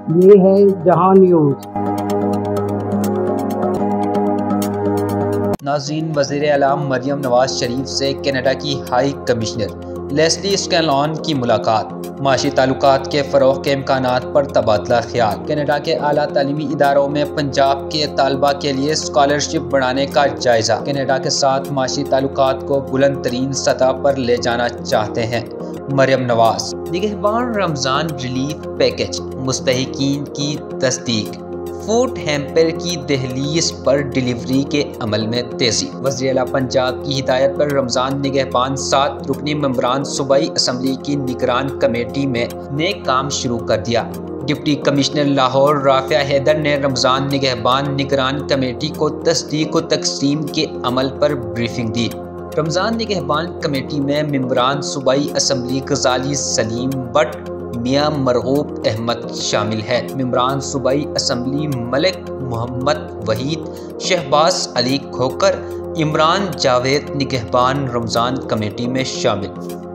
یہ ہے جہاں نیوز۔ ناظرین، وزیر اعلیٰ مریم نواز شریف سے کینیڈا کی ہائی کمشنر لیسلی اسکینلان کی ملاقات، معاشی تعلقات کے فروغ کے امکانات پر تبادلہ خیال۔ کینیڈا کے اعلیٰ تعلیمی اداروں میں پنجاب کے طلباء کے لیے اسکالرشپ بڑھانے کا جائزہ۔ کینیڈا کے ساتھ معاشی تعلقات کو بلند ترین سطح پر لے جانا چاہتے ہیں مریم نواز۔ نگہبان رمضان ریلیف پیکج، مستحقین کی تصدیق۔ فوڈ ہیمپر کی دہلیز پر ڈیلیوری کے عمل میں تیزی۔ وزیر اعلیٰ پنجاب کی ہدایت پر رمضان نگہبان 7 رکنی ممبران صوبائی اسمبلی کی نگران کمیٹی نے کام شروع کر دیا۔ ڈپٹی کمشنر لاہور رافعہ حیدر نے رمضان نگہبان نگران کمیٹی کو تصدیق و تقسیم کے عمل پر بریفنگ دی۔ رمضان نگہبان کمیٹی میں ممبران صوبائی اسمبلی غزالی سلیم بٹ، میاں مرغوب احمد شامل ہے۔ ممبران صوبائی اسمبلی ملک محمد وحید، شہباز علی کھوکر، عمران جاوید نگہبان رمضان کمیٹی میں شامل۔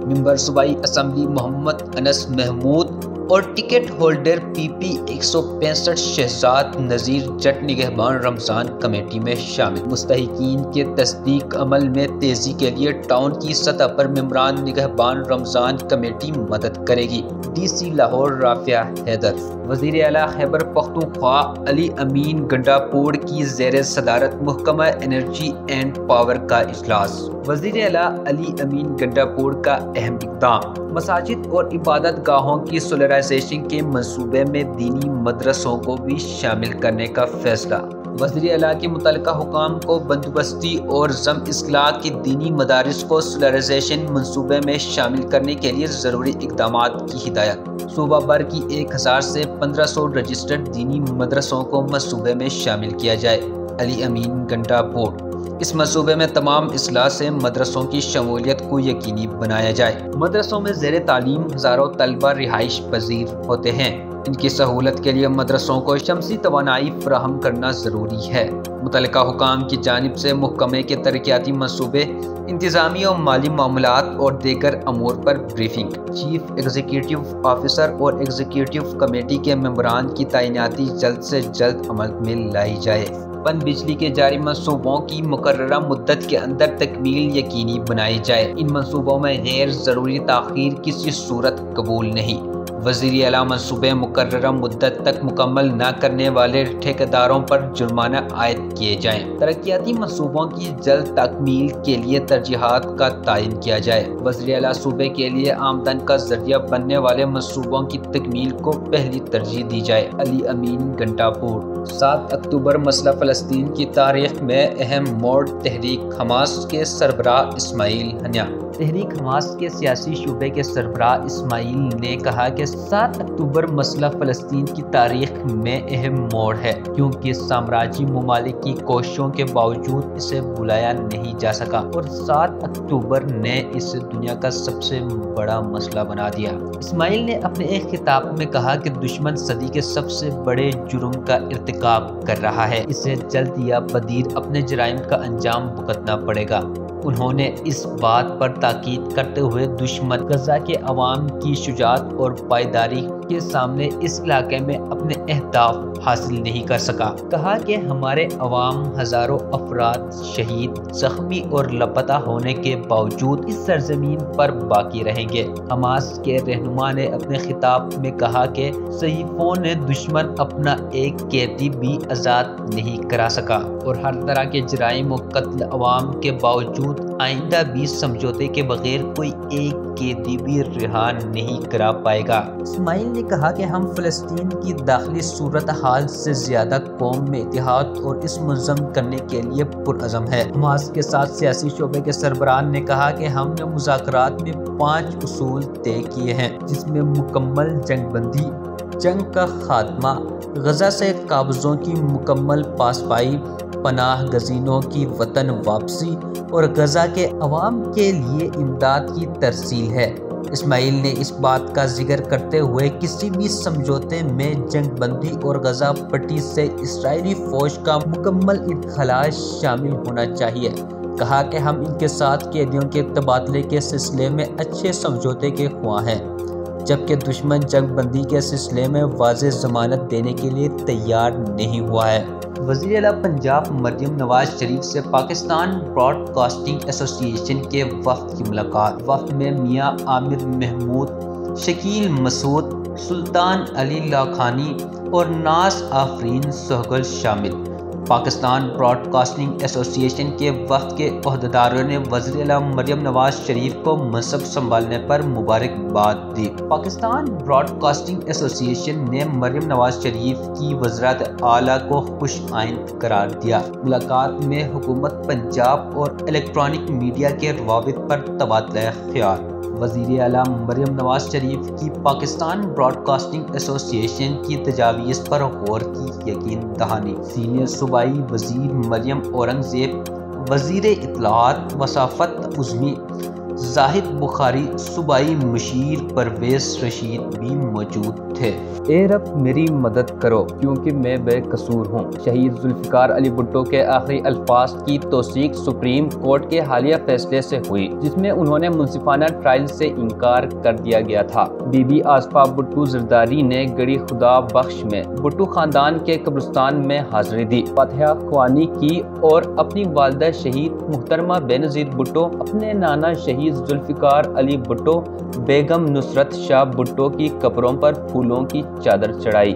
ممبر صوبائی اسمبلی محمد انس محمود اور ٹکٹ ہولڈر پی پی 165 شہزاد نذیر جٹ نگہبان رمضان کمیٹی میں شامل۔ مستحقین کے تصدیق عمل میں تیزی کے لیے ٹاؤن کی سطح پر ممبران نگہبان رمضان کمیٹی مدد کرے گی۔ D C Lahore Rafia Haider. وزیر اعلیٰ خیبر پختونخوا علی امین گنڈاپور کی زیر صدارت محکمہ انرجی اینڈ پاور کا اجلاس۔ وزیر اعلیٰ علی امین گنڈاپور کا اہم اقدام، مساجد اور عبادت گاہوں کی سولرائزیشن کے منصوبے میں دینی مدرسوں کو بھی شامل کرنے کا فیصلہ۔ وزیر اعلیٰ کے متعلقہ حکام کو بندوبستی اور ضم اصلاح کے دینی مدارس کو سولرائزیشن منصوبے میں شامل کرنے کے لیے ضروری اقدامات کی ہدایت۔ صوبہ بھر کی 1000 سے 1500 رجسٹرڈ دینی مدرسوں کو منصوبے میں شامل کیا جائے۔ علی امین گنڈاپور۔ اس منصوبے میں تمام اضلاع سے مدرسوں کی شمولیت کو یقینی بنایا جائے۔ مدرسوں میں زیر تعلیم ہزاروں طلبہ رہائش پذیر ہوتے ہیں۔ ان کی سہولت کے لیے مدرسوں کو شمسی توانائی فراہم کرنا ضروری ہے۔ متعلقہ حکام کی جانب سے محکمے کے ترقیاتی منصوبے، انتظامی و مالی معاملات اور دیگر امور پر بریفنگ۔ چیف ایگزیکٹو آفیسر اور ایگزیکٹو کمیٹی کے ممبران کی تعیناتی جلد سے جلد عمل میں لائی جائے۔ پن بجلی کے جاری منصوبوں کی مقررہ مدت کے اندر تکمیل یقینی بنائی جائے۔ ان منصوبوں میں غیر ضروری تاخیر کسی صورت قبول نہیں۔ وزیر اعلیٰ منصوبے مقررہ مدت تک مکمل نہ کرنے والے ٹھیکیداروں پر جرمانہ عائد کیے جائیں۔ ترقیاتی منصوبوں کی جلد تکمیل کے لیے ترجیحات کا تعین کیا جائے۔ وزیر اعلیٰ صوبے کے لیے آمدن کا ذریعہ بننے والے منصوبوں کی تکمیل کو پہلی ترجیح دی جائے۔ علی امین گنڈاپور۔ 7 اکتوبر مسئلہ فلسطین کی تاریخ میں اہم موڑ، تحریک حماس کے سربراہ اسماعیل ہنیہ۔ تحریک حماس کے سیاسی شعبے کے سربراہ اسماعیل نے کہا کہ 7 اکتوبر مسئلہ فلسطین کی تاریخ میں اہم موڑ ہے، کیونکہ سامراجی ممالک کی کوششوں کے باوجود اسے بلایا نہیں جا سکا اور 7 اکتوبر نے اسے دنیا کا سب سے بڑا مسئلہ بنا دیا۔ اسماعیل نے اپنے ایک خطاب میں کہا کہ دشمن صدی کے سب سے بڑے جرم کا ارتکاب کر رہا ہے، اسے جلد یا بدیر اپنے جرائم کا انجام بھگتنا پڑے گا۔ انہوں نے اس بات پر تاکید کرتے ہوئے دشمن غزہ کے عوام کی شجاعت اور پائیداری کے سامنے اس علاقے میں اپنے اہداف حاصل نہیں کر سکا، کہا کہ ہمارے عوام ہزاروں افراد شہید، زخمی اور لاپتہ ہونے کے باوجود اس سرزمین پر باقی رہیں گے۔ حماس کے رہنما نے اپنے خطاب میں کہا کہ صحیفوں نے دشمن اپنا ایک قیدی بھی آزاد نہیں کرا سکا اور ہر طرح کے جرائم و قتل عوام کے باوجود آئندہ بھی سمجھوتے کے بغیر کوئی ایک قیدی بھی رہا نہیں کرا پائے گا۔ اسماعیل نے کہا کہ ہم فلسطین کی داخلی صورتحال سے زیادہ قوم میں اتحاد اور اس منظم کرنے کے لیے پرعزم ہے۔ حماس کے ساتھ سیاسی شعبے کے سربراہان نے کہا کہ ہم نے مذاکرات میں 5 اصول طے کیے ہیں، جس میں مکمل جنگ بندی، جنگ کا خاتمہ، غزہ سے قابضوں کی مکمل پاسپائی، پناہ گزینوں کی وطن واپسی اور غزہ کے عوام کے لیے امداد کی ترسیل ہے۔ اسماعیل نے اس بات کا ذکر کرتے ہوئے کسی بھی سمجھوتے میں جنگ بندی اور غزہ پٹی سے اسرائیلی فوج کا مکمل انخلاء شامل ہونا چاہیے، کہا کہ ہم ان کے ساتھ قیدیوں کے تبادلے کے سلسلے میں اچھے سمجھوتے کے خواہاں ہیں۔ جبکہ دشمن جنگ بندی کے سلسلے میں واضح ضمانت دینے کے لیے تیار نہیں ہوا ہے۔ وزیر اعلیٰ پنجاب مریم نواز شریف سے پاکستان براڈ کاسٹنگ ایسوسی ایشن کے وفد کی ملاقات۔ وفد میں میاں عامر محمود، شکیل مسعود، سلطان علی لاکھانی اور ناز آفرین سہگل شامل۔ پاکستان براڈ کاسٹنگ ایسوسی ایشن کے وفد کے عہدیداروں نے وزیر اعلیٰ مریم نواز شریف کو منصب سنبھالنے پر مبارکباد دی۔ پاکستان براڈ کاسٹنگ ایسوسی ایشن نے مریم نواز شریف کی وزارت اعلیٰ کو خوش آئند قرار دیا۔ ملاقات میں حکومت پنجاب اور الیکٹرانک میڈیا کے روابط پر تبادلہ خیال۔ وزیر اعلیٰ مریم نواز شریف کی پاکستان براڈ کاسٹنگ ایسوسی ایشن کی تجاویز پر غور کی یقین دہانی۔ سینئر صوبائی وزیر مریم اورنگزیب، وزیر اطلاعات و ثقافت عظمی زاہد بخاری، صوبائی مشیر پرویز رشید بھی موجود تھے۔ اے رب میری مدد کرو کیونکہ میں بے قصور ہوں۔ شہید ذوالفقار علی بھٹو کے آخری الفاظ کی توثیق سپریم کورٹ کے حالیہ فیصلے سے ہوئی، جس میں انہوں نے منصفانہ ٹرائل سے انکار کر دیا گیا تھا۔ بی بی آصفہ بھٹو زرداری نے گڑی خدا بخش میں بھٹو خاندان کے قبرستان میں حاضری دی، فاتحہ خوانی کی اور اپنی والدہ شہید محترمہ بینظیر بھٹو، اپنے نانا شہید ذوالفقار علی بھٹو، بیگم نصرت شاہ بھٹو کی قبروں پر پھولوں کی چادر چڑھائی۔